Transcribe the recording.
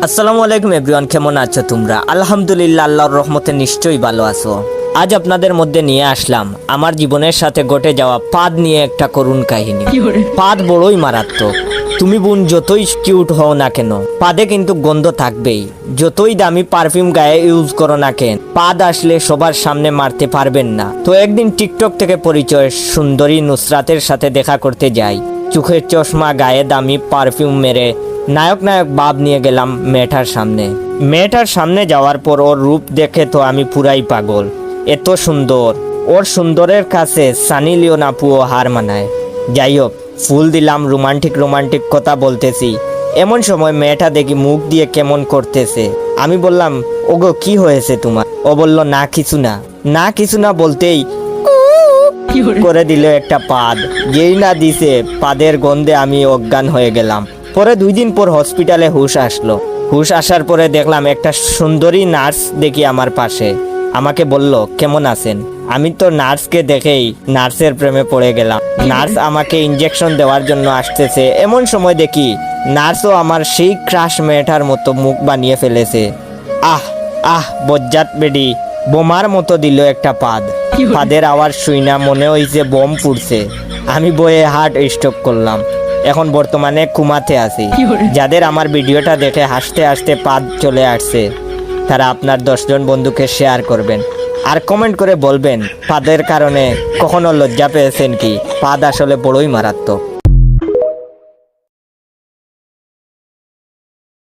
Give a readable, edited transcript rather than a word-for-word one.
আসসালামু আলাইকুম এভরিওয়ান, কেমন আছো তোমরা? আলহামদুলিল্লাহ, আল্লাহর রহমতে নিশ্চয়ই ভালো আছো। আজ আপনাদের মধ্যে নিয়ে আসলাম আমার জীবনের সাথে ঘটে যাওয়া পাদ নিয়ে একটা করুণ কাহিনী। পাদ বড়ই মারাত্মক। তুমি বোন যতই কিউট হও না কেন, পাদে কিন্তু গন্ধ থাকবেই। যতই দামি পারফিউম গায়ে ইউজ করো না কেন, পাদ আসলে সবার সামনে মারতে পারবেন না। তো একদিন টিকটক থেকে পরিচয় সুন্দরী নুসরাতের সাথে দেখা করতে যাই। চোখের চশমা, গায়ে দামি পারফিউম মেরে নায়ক ভাব নিয়ে গেলাম মেয়েটার সামনে যাওয়ার পর ওর রূপ দেখে তো আমি পুরাই পাগল। এত সুন্দর, ওর সুন্দরের কাছে সানি লিওন আপুও হার মানায়। যাই হোক, ফুল দিলাম, রোমান্টিক কথা বলতেছি। এমন সময় মেয়েটা দেখি মুখ দিয়ে কেমন করতেছে। আমি বললাম, ওগো কি হয়েছে তোমার? ও বলল, না কিছু না বলতেই করে দিল একটা পাদ। যেই না দিছে, পাদের গন্ধে আমি অজ্ঞান হয়ে গেলাম। পরে 2 দিন পর হসপিটালে হুশ আসলো। হুশ আসার পরে দেখলাম একটা সুন্দরী নার্স দেখি আমার পাশে। আমাকে বলল, কেমন আছেন? আমি তো নার্সকে দেখেই নার্সের প্রেমে পড়ে গেলাম। নার্স আমাকে ইঞ্জেকশন দেওয়ার জন্য আসতেছে। এমন সময় দেখি নার্সও আমার সেই ক্রাশ মেয়েটার মতো মুখ বানিয়ে ফেলেছে। বজ্জাত বেডি বোমার মতো দিল একটা পাদ। পাদের আওয়াজ শুই না মনে হইছে বোম ফুটছে। আমি বয়ে হার্ট স্ট্রোক করলাম। এখন বর্তমানে কুমাতে আছি। যাদের আমার ভিডিওটা দেখে হাসতে হাসতে পাদ চলে আসছে, তারা আপনার 10 জন বন্ধুকে শেয়ার করবেন আর কমেন্ট করে বলবেন পাদের কারণে কখনো লজ্জা পেয়েছেন কি। পাদ আসলে বড়ই মারাত্মক।